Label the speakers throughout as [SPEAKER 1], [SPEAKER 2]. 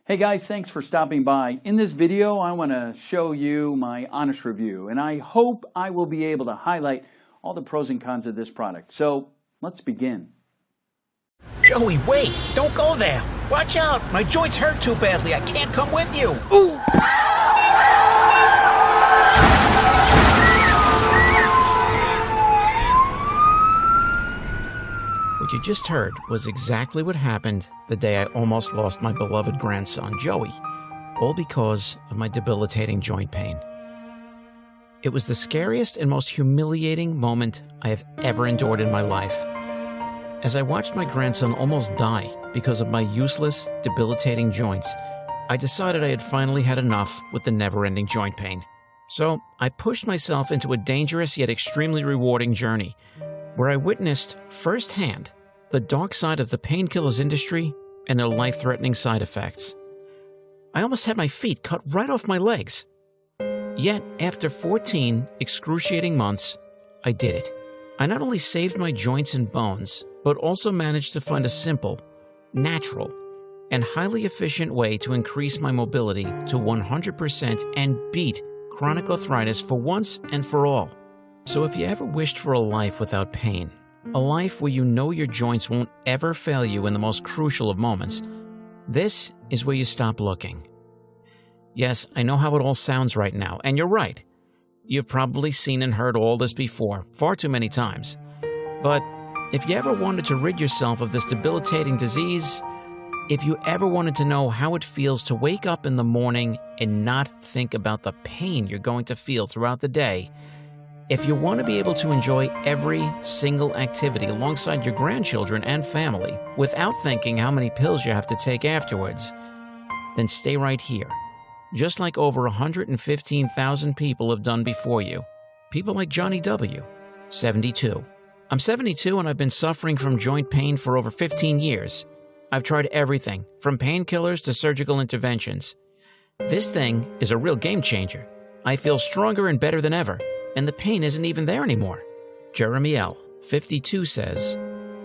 [SPEAKER 1] Hey guys, thanks for stopping by. In this video, I want to show you my honest review, and I hope I will be able to highlight all the pros and cons of this product. So let's begin.
[SPEAKER 2] Joey, wait! Don't go there! Watch out! My joints hurt too badly. I can't come with you!
[SPEAKER 1] Ooh.
[SPEAKER 2] What you just heard was exactly what happened the day I almost lost my beloved grandson, Joey, all because of my debilitating joint pain. It was the scariest and most humiliating moment I have ever endured in my life. As I watched my grandson almost die because of my useless, debilitating joints, I decided I had finally had enough with the never-ending joint pain. So I pushed myself into a dangerous yet extremely rewarding journey, where I witnessed firsthand the dark side of the painkillers industry and their life-threatening side effects. I almost had my feet cut right off my legs. Yet, after 14 excruciating months, I did it. I not only saved my joints and bones, but also managed to find a simple, natural, and highly efficient way to increase my mobility to 100% and beat chronic arthritis for once and for all. So if you ever wished for a life without pain, a life where you know your joints won't ever fail you in the most crucial of moments, this is where you stop looking. Yes, I know how it all sounds right now, and you're right. You've probably seen and heard all this before, far too many times. But if you ever wanted to rid yourself of this debilitating disease, if you ever wanted to know how it feels to wake up in the morning and not think about the pain you're going to feel throughout the day, if you want to be able to enjoy every single activity alongside your grandchildren and family without thinking how many pills you have to take afterwards, then stay right here. Just like over 115,000 people have done before you. People like Johnny W., 72. I'm 72 and I've been suffering from joint pain for over 15 years. I've tried everything, from painkillers to surgical interventions. This thing is a real game changer. I feel stronger and better than ever, and the pain isn't even there anymore. Jeremy L., 52, says,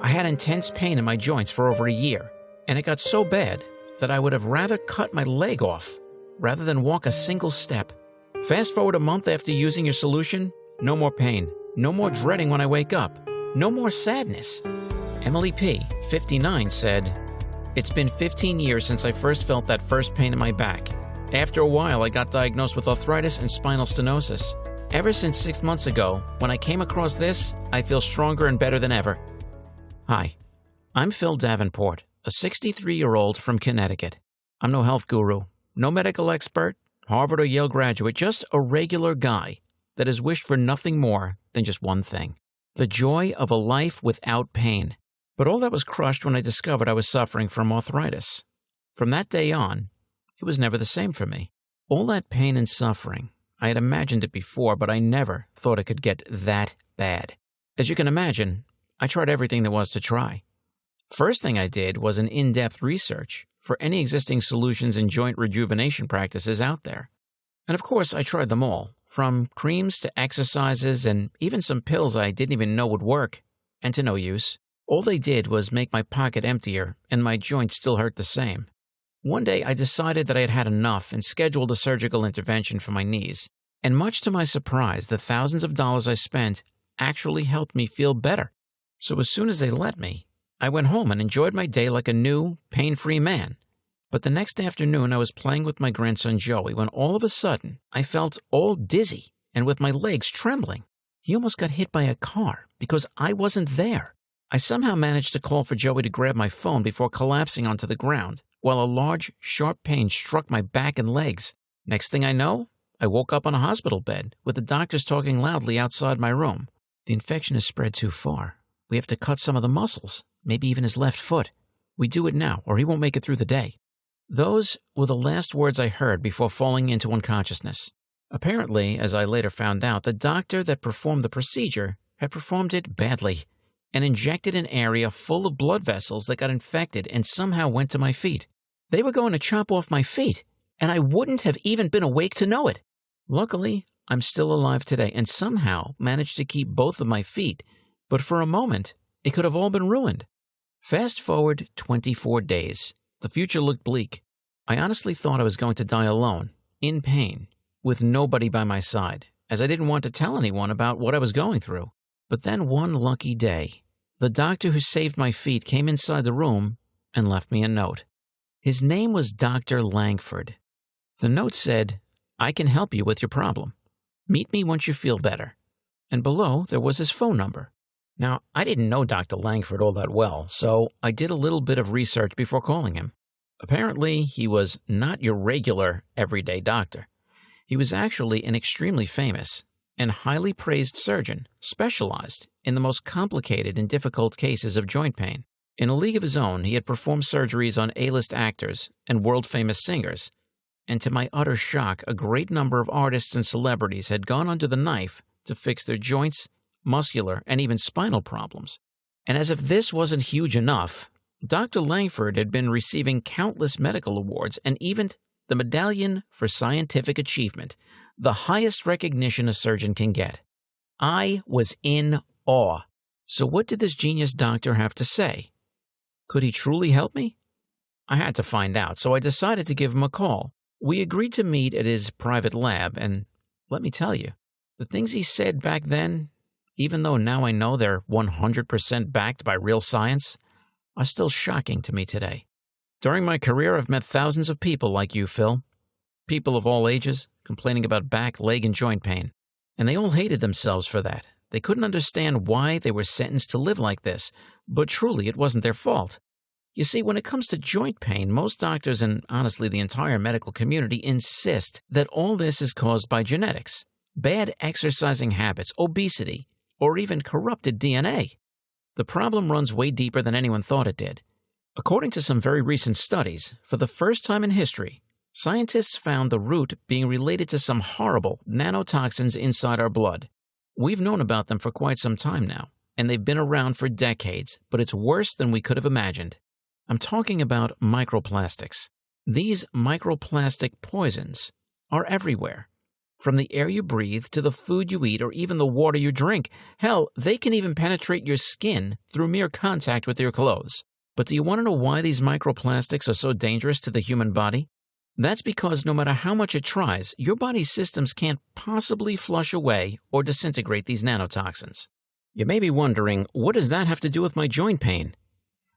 [SPEAKER 2] I had intense pain in my joints for over a year, and it got so bad that I would have rather cut my leg off rather than walk a single step. Fast forward a month after using your solution, no more pain, no more dreading when I wake up, no more sadness. Emily P., 59, said, It's been 15 years since I first felt that first pain in my back. After a while, I got diagnosed with arthritis and spinal stenosis. Ever since 6 months ago, when I came across this, I feel stronger and better than ever. Hi, I'm Phil Davenport, a 63-year-old from Connecticut. I'm no health guru, no medical expert, Harvard or Yale graduate, just a regular guy that has wished for nothing more than just one thing: the joy of a life without pain. But all that was crushed when I discovered I was suffering from arthritis. From that day on, it was never the same for me. All that pain and suffering, I had imagined it before, but I never thought it could get that bad. As you can imagine, I tried everything there was to try. First thing I did was an in-depth research for any existing solutions and joint rejuvenation practices out there. And of course, I tried them all, from creams to exercises and even some pills I didn't even know would work, and to no use. All they did was make my pocket emptier, and my joints still hurt the same. One day, I decided that I had had enough and scheduled a surgical intervention for my knees. And much to my surprise, the thousands of dollars I spent actually helped me feel better. So as soon as they let me, I went home and enjoyed my day like a new, pain-free man. But the next afternoon, I was playing with my grandson Joey when all of a sudden, I felt all dizzy and with my legs trembling. He almost got hit by a car because I wasn't there. I somehow managed to call for Joey to grab my phone before collapsing onto the ground, while a large, sharp pain struck my back and legs. Next thing I know, I woke up on a hospital bed with the doctors talking loudly outside my room. The infection has spread too far. We have to cut some of the muscles, maybe even his left foot. We do it now, or he won't make it through the day. Those were the last words I heard before falling into unconsciousness. Apparently, as I later found out, the doctor that performed the procedure had performed it badly and injected an area full of blood vessels that got infected and somehow went to my feet. They were going to chop off my feet, and I wouldn't have even been awake to know it. Luckily, I'm still alive today and somehow managed to keep both of my feet, but for a moment, it could have all been ruined. Fast forward 24 days. The future looked bleak. I honestly thought I was going to die alone, in pain, with nobody by my side, as I didn't want to tell anyone about what I was going through. But then one lucky day, the doctor who saved my feet came inside the room and left me a note. His name was Dr. Langford. The note said, "I can help you with your problem. Meet me once you feel better." And below, there was his phone number. Now, I didn't know Dr. Langford all that well, so I did a little bit of research before calling him. Apparently, he was not your regular, everyday doctor. He was actually an extremely famous and highly praised surgeon, specialized in the most complicated and difficult cases of joint pain. In a league of his own, he had performed surgeries on A-list actors and world-famous singers. And to my utter shock, a great number of artists and celebrities had gone under the knife to fix their joints, muscular, and even spinal problems. And as if this wasn't huge enough, Dr. Langford had been receiving countless medical awards and even the Medallion for Scientific Achievement, the highest recognition a surgeon can get. I was in awe. So what did this genius doctor have to say? Could he truly help me? I had to find out, so I decided to give him a call. We agreed to meet at his private lab, and let me tell you, the things he said back then, even though now I know they're 100% backed by real science, are still shocking to me today. During my career, I've met thousands of people like you, Phil. People of all ages, complaining about back, leg, and joint pain. And they all hated themselves for that. They couldn't understand why they were sentenced to live like this, but truly it wasn't their fault. You see, when it comes to joint pain, most doctors and honestly the entire medical community insist that all this is caused by genetics, bad exercising habits, obesity, or even corrupted DNA. The problem runs way deeper than anyone thought it did. According to some very recent studies, for the first time in history, scientists found the root being related to some horrible nanotoxins inside our blood. We've known about them for quite some time now, and they've been around for decades, but it's worse than we could have imagined. I'm talking about microplastics. These microplastic poisons are everywhere. From the air you breathe to the food you eat or even the water you drink. Hell, they can even penetrate your skin through mere contact with your clothes. But do you want to know why these microplastics are so dangerous to the human body? That's because no matter how much it tries, your body's systems can't possibly flush away or disintegrate these nanotoxins. You may be wondering, what does that have to do with my joint pain?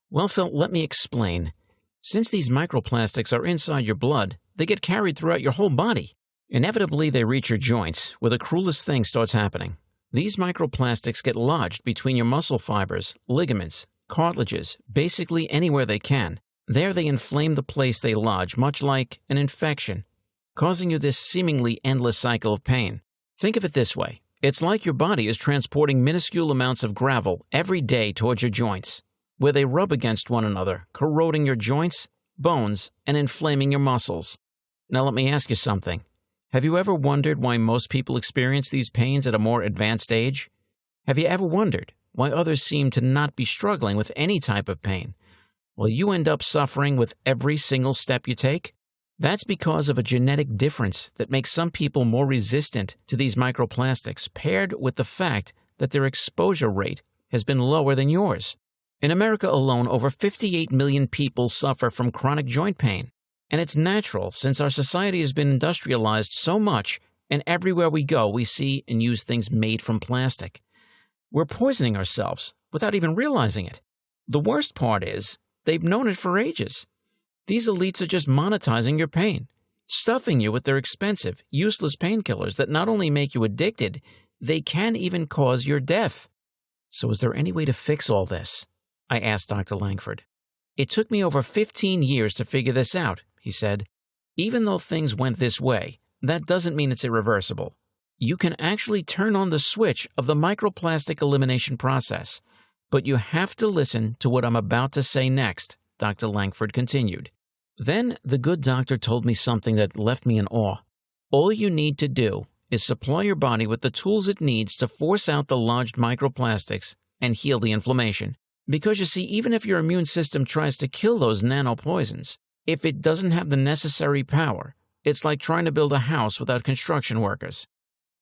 [SPEAKER 2] Well, Phil, let me explain. Since these microplastics are inside your blood, they get carried throughout your whole body. Inevitably, they reach your joints, where the cruelest thing starts happening. These microplastics get lodged between your muscle fibers, ligaments, cartilages, basically anywhere they can. There they inflame the place they lodge, much like an infection, causing you this seemingly endless cycle of pain. Think of it this way. It's like your body is transporting minuscule amounts of gravel every day towards your joints, where they rub against one another, corroding your joints, bones, and inflaming your muscles. Now let me ask you something. Have you ever wondered why most people experience these pains at a more advanced age? Have you ever wondered why others seem to not be struggling with any type of pain? Well, you end up suffering with every single step you take. That's because of a genetic difference that makes some people more resistant to these microplastics, paired with the fact that their exposure rate has been lower than yours. In America alone, over 58 million people suffer from chronic joint pain. And it's natural, since our society has been industrialized so much, and everywhere we go, we see and use things made from plastic. We're poisoning ourselves without even realizing it. The worst part is, they've known it for ages. These elites are just monetizing your pain, stuffing you with their expensive, useless painkillers that not only make you addicted, they can even cause your death. So is there any way to fix all this? I asked Dr. Langford. It took me over 15 years to figure this out, he said. Even though things went this way, that doesn't mean it's irreversible. You can actually turn on the switch of the microplastic elimination process. But you have to listen to what I'm about to say next, Dr. Langford continued. Then the good doctor told me something that left me in awe. All you need to do is supply your body with the tools it needs to force out the lodged microplastics and heal the inflammation. Because you see, even if your immune system tries to kill those nanopoisons, if it doesn't have the necessary power, it's like trying to build a house without construction workers.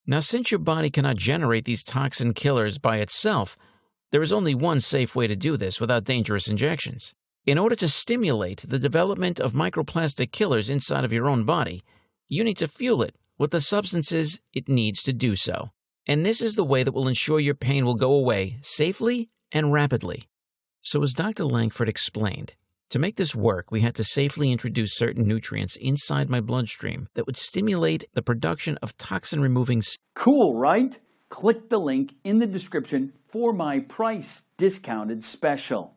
[SPEAKER 2] Now, since your body cannot generate these toxin killers by itself, there is only one safe way to do this without dangerous injections. In order to stimulate the development of microplastic killers inside of your own body, you need to fuel it with the substances it needs to do so. And this is the way that will ensure your pain will go away safely and rapidly. So as Dr. Langford explained, to make this work, we had to safely introduce certain nutrients inside my bloodstream that would stimulate the production of toxin-removing.
[SPEAKER 1] Cool, right? Click the link in the description for my price discounted special.